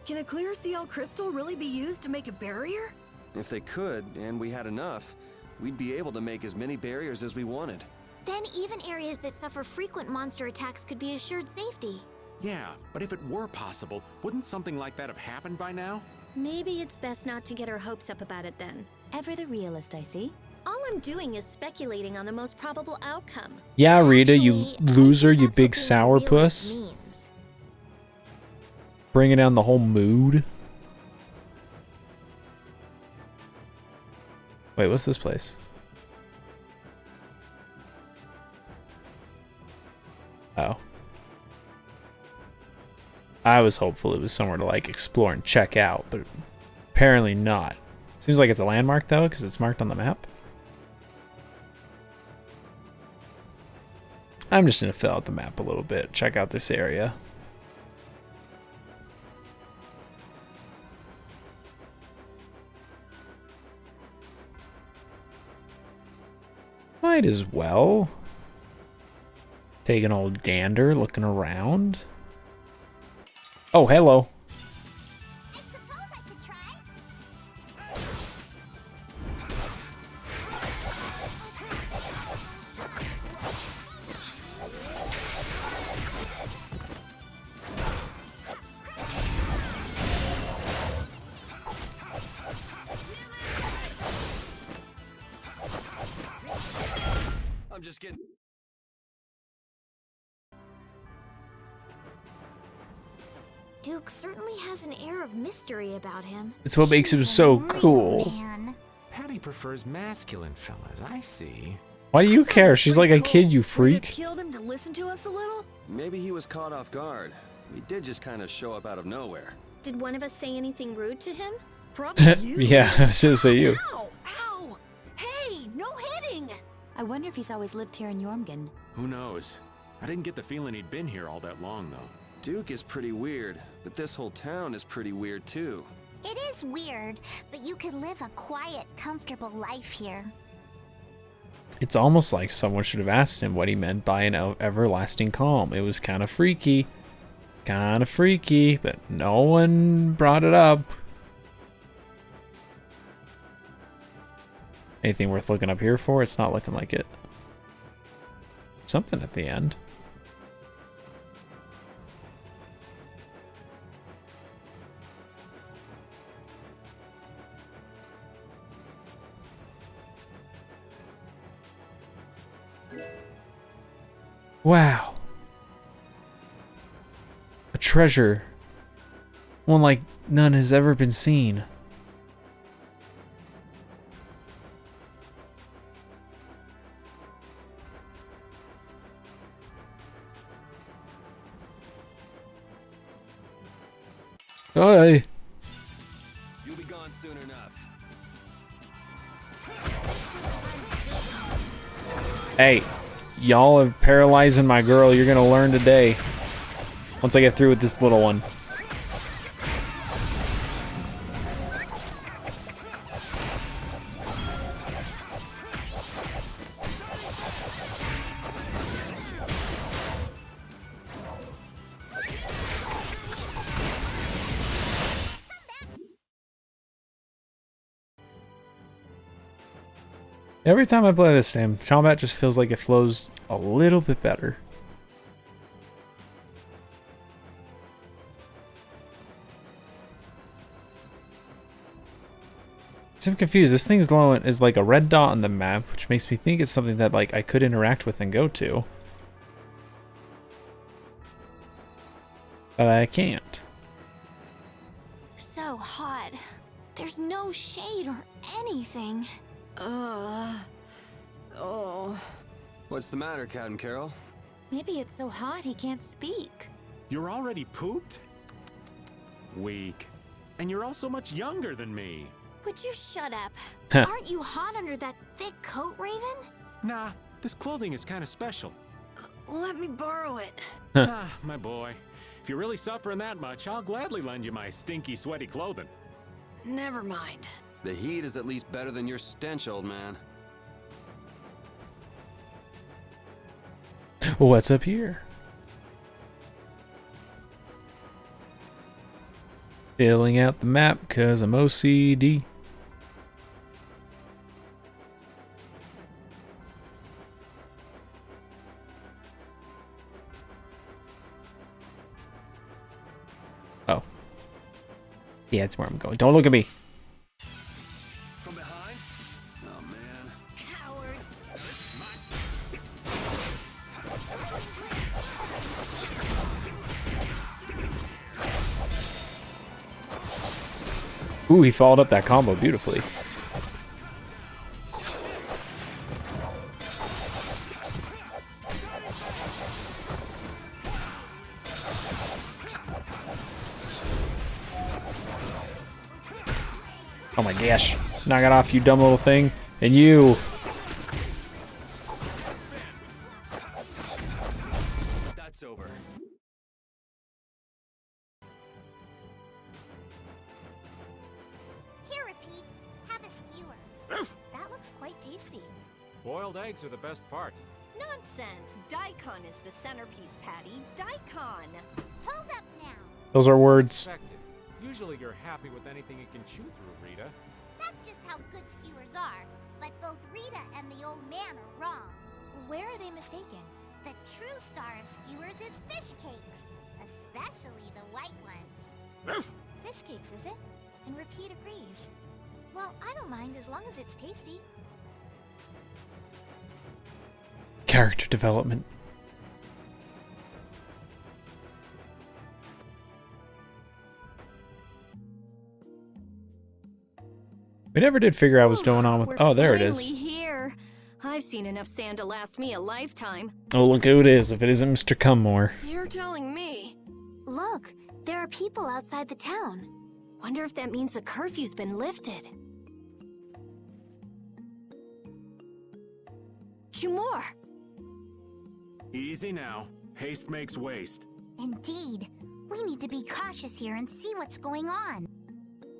Can a clear CL crystal really be used to make a barrier? If they could, and we had enough, we'd be able to make as many barriers as we wanted. Then even areas that suffer frequent monster attacks could be assured safety. Yeah, but if it were possible, wouldn't something like that have happened by now? Maybe it's best not to get our hopes up about it then. Ever the realist, I see. All I'm doing is speculating on the most probable outcome. Yeah, Rita, you Actually, loser, I you think that's big what being a sourpuss. realist means. Bringing down the whole mood. Wait, what's this place? Oh. I was hopeful it was somewhere to like explore and check out, but apparently not. Seems like it's a landmark though, because it's marked on the map. I'm just gonna fill out the map a little bit, check out this area. Might as well. Take an old gander, looking around. Oh, hello. I suppose I could try. just get... Duke certainly has an air of mystery about him. It's what makes him so cool. Man. Patty prefers masculine fellas, I see. Why do you care? She's like a kid, you freak. Killed him to listen to us a little? Maybe he was caught off guard. He did just kind of show up out of nowhere. Did one of us say anything rude to him? Probably you. Yeah, I was gonna say you. Ow! Ow! Hey, no hitting! I wonder if he's always lived here in Jormungand. Who knows? I didn't get the feeling he'd been here all that long, though. Duke is pretty weird, but this whole town is pretty weird too. It is weird, but you could live a quiet, comfortable life here. It's almost like someone should have asked him what he meant by an everlasting calm. It was kind of freaky. Kind of freaky, but no one brought it up. Anything worth looking up here for? It's not looking like it. Something at the end. Wow. A treasure. One like none has ever been seen. Hi. You'll be gone soon enough. Hey, y'all are paralyzing my girl. You're gonna learn today. Once I get through with this little one. Every time I play this game, combat just feels like it flows a little bit better. So I'm confused. This thing's glowing is like a red dot on the map, which makes me think it's something that like I could interact with and go to. But I can't. So hot. There's no shade or anything. Oh. What's the matter, Captain Carol? Maybe it's so hot he can't speak. You're already pooped? Weak. And you're also much younger than me. Would you shut up? Huh. Aren't you hot under that thick coat, Raven? Nah, this clothing is kind of special. Let me borrow it. Ah, my boy. If you're really suffering that much, I'll gladly lend you my stinky, sweaty clothing. Never mind. The heat is at least better than your stench, old man. What's up here? Filling out the map because I'm OCD. Oh. Yeah, that's where I'm going. Don't look at me. From behind? Oh, man. Cowards. Ooh, he followed up that combo beautifully. Oh my gosh. Knock it off, you dumb little thing. And you. That's over. Here, Repeat. Have a skewer. That looks quite tasty. Boiled eggs are the best part. Nonsense. Daikon is the centerpiece, Patty. Daikon. Hold up now. Those are words. Expected. Usually you're happy with anything you can chew through, Rita. That's just how good skewers are. But both Rita and the old man are wrong. Where are they mistaken? The true star of skewers is fish cakes, especially the white ones. Fish cakes, is it? And Repeat agrees. Well, I don't mind as long as it's tasty. character development. We never did figure out what's going on with... Oh, there it is. Finally here. I've seen enough sand to last me a lifetime. Oh, look who it is, if it isn't Mr. Cummore. You're telling me. Look, there are people outside the town. Wonder if that means the curfew's been lifted. Cumore! Easy now. Haste makes waste. Indeed. We need to be cautious here and see what's going on.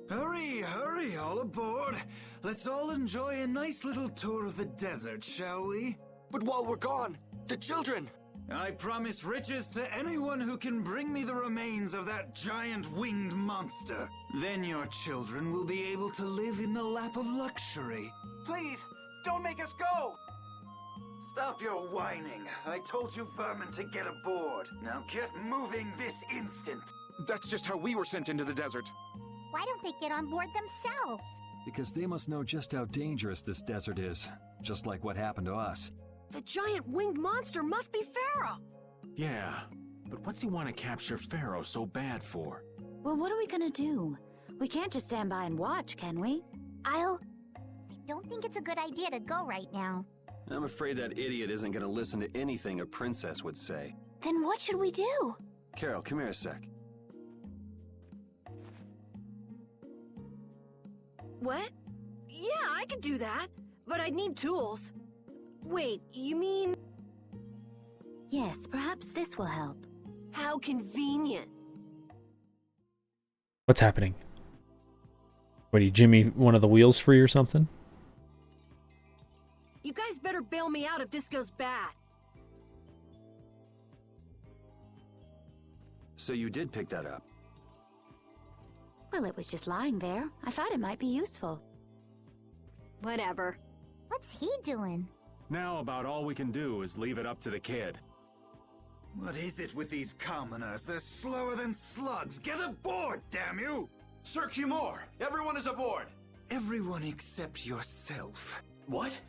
Hurry, hurry, all aboard. Let's all enjoy a nice little tour of the desert, shall we? But while we're gone, the children! I promise riches to anyone who can bring me the remains of that giant winged monster. Then your children will be able to live in the lap of luxury. Please, don't make us go! Stop your whining. I told you vermin to get aboard. Now get moving this instant. That's just how we were sent into the desert. Why don't they get on board themselves? Because they must know just how dangerous this desert is, just like what happened to us. The giant winged monster must be Pharaoh. Yeah, but what's he want to capture Pharaoh so bad for? Well, what are we gonna do? We can't just stand by and watch, can we? I don't think it's a good idea to go right now. I'm afraid that idiot isn't gonna listen to anything a princess would say. Then what should we do? Carol, come here a sec. What? Yeah, I could do that, but I'd need tools. Wait, you mean... Yes, perhaps this will help. How convenient. What's happening? What, do you jimmy one of the wheels free or something? You guys better bail me out if this goes bad. So you did pick that up? Well, it was just lying there. I thought it might be useful. Whatever. What's he doing? Now about all we can do is leave it up to the kid. What is it with these commoners? They're slower than slugs. Get aboard, damn you! Sir Cumore, everyone is aboard. Everyone except yourself. What?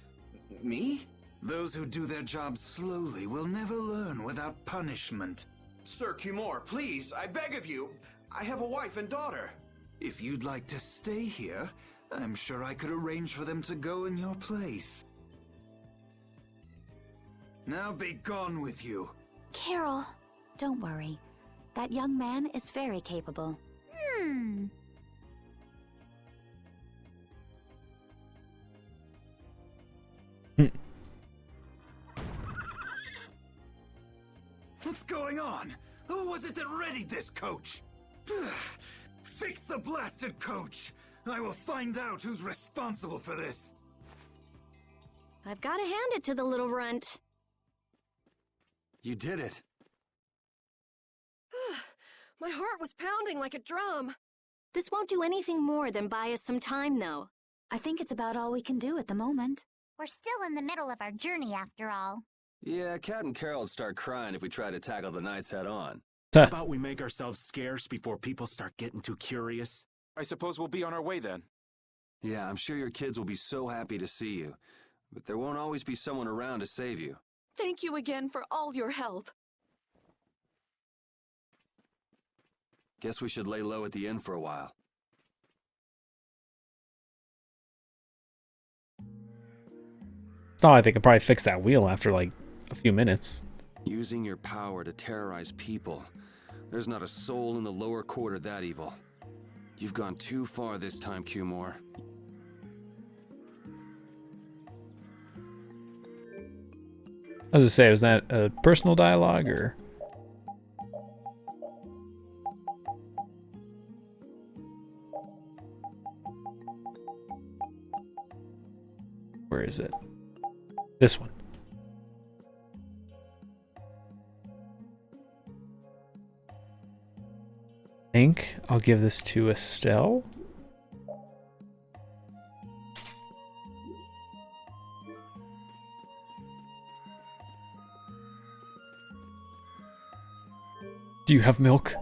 Me? Those who do their jobs slowly will never learn without punishment. Sir Cumore, please, I beg of you. I have a wife and daughter. If you'd like to stay here, I'm sure I could arrange for them to go in your place. Now be gone with you. Carol, don't worry. That young man is very capable. What's going on? Who was it that readied this coach? Fix the blasted coach! I will find out who's responsible for this. I've got to hand it to the little runt. You did it. My heart was pounding like a drum. This won't do anything more than buy us some time, though. I think it's about all we can do at the moment. We're still in the middle of our journey after all. Yeah, Cat and Carol would start crying if we tried to tackle the knights head on. How about we make ourselves scarce before people start getting too curious? I suppose we'll be on our way then. Yeah, I'm sure your kids will be so happy to see you. But there won't always be someone around to save you. Thank you again for all your help. Guess we should lay low at the inn for a while. Oh, I think I could probably fix that wheel after like a few minutes. Using your power to terrorize people. There's not a soul in the lower quarter that evil. You've gone too far this time, Cumore. I was gonna say, was that a personal dialogue or? Where is it? This one. I think I'll give this to Estelle. Do you have milk?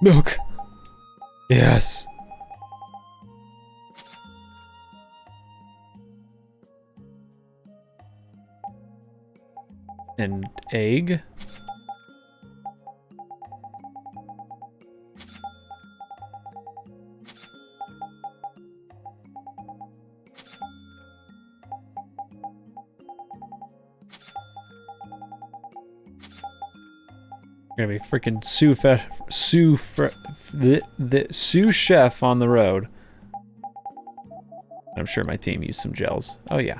Milk! Yes! An egg. Gonna be freaking sous chef on the road. I'm sure my team used some gels. Oh yeah.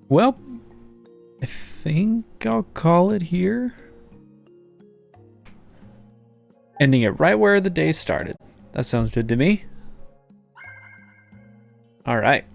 Well, I think I'll call it here. Ending it right where the day started. That sounds good to me. All right.